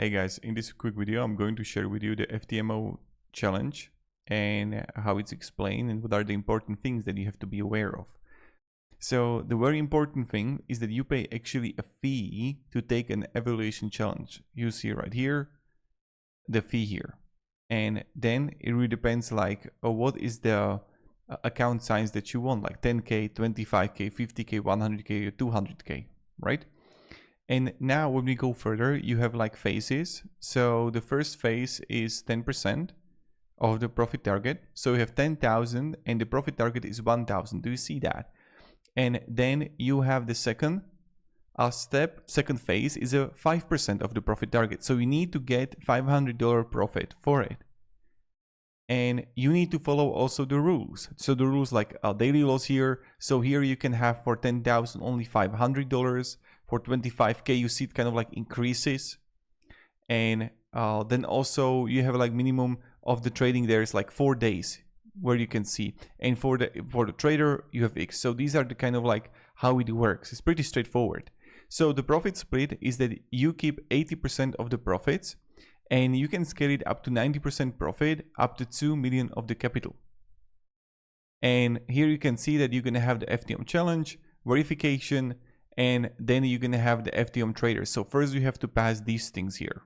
Hey guys, in this quick video I'm going to share with you the FTMO challenge and how it's explained and what are the important things that you have to be aware of. So the very important thing is that you pay actually a fee to take an evaluation challenge. You see right here the fee here, and then it really depends like what is the account size that you want, like 10k, 25k, 50k, 100k, or 200k, right? And now when we go further, you have like phases. So the first phase is 10% of the profit target. So you have 10,000 and the profit target is 1,000. Do you see that? And then you have the second second phase is a 5% of the profit target. So you need to get $500 profit for it. And you need to follow also the rules. So the rules like a daily loss here. So here you can have for 10,000 only $500. For 25k you see it kind of like increases, and then also you have like minimum of the trading there is like 4 days where you can see, and for the trader you have X. So these are the kind of like how it works. It's pretty straightforward. So the profit split is that you keep 80% of the profits and you can scale it up to 90% profit up to 2 million of the capital. And here you can see that you're going to have the FTMO challenge verification, and then you're going to have the FTMO trader. So first you have to pass these things here.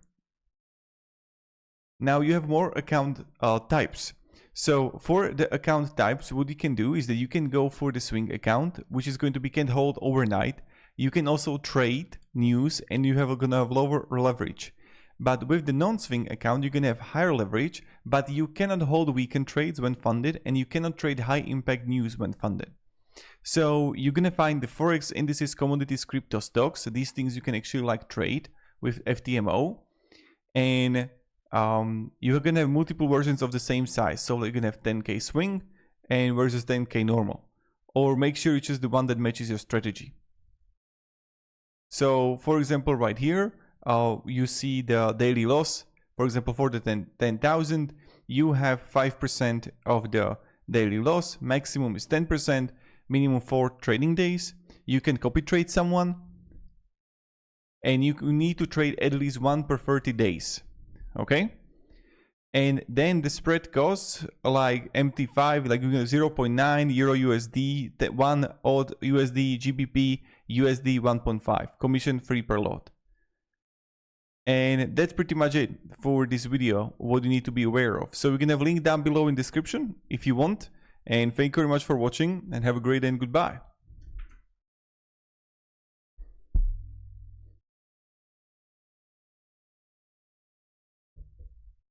Now you have more account types. So for the account types, what you can do is that you can go for the swing account, which is going to be can hold overnight. You can also trade news and you have gonna have lower leverage. But with the non-swing account, you're gonna have higher leverage, but you cannot hold weekend trades when funded, and you cannot trade high impact news when funded. So you're gonna find the forex indices, commodities, crypto stocks. So these things you can actually like trade with FTMO, and you're gonna have multiple versions of the same size. So you're gonna have 10k swing and versus 10k normal, or make sure you choose the one that matches your strategy. So for example, right here, you see the daily loss. For example, for the 10,000, you have 5% of the daily loss. Maximum is 10%. Minimum 4 trading days. You can copy trade someone, and you need to trade at least 1 per 30 days. Okay, and then the spread costs like MT5, like 0.9 Euro USD, 1 odd USD, GBP USD 1.5, commission free per lot. And that's pretty much it for this video, what you need to be aware of. So we can have a link down below in description if you want. And thank you very much for watching, and have a great day and goodbye.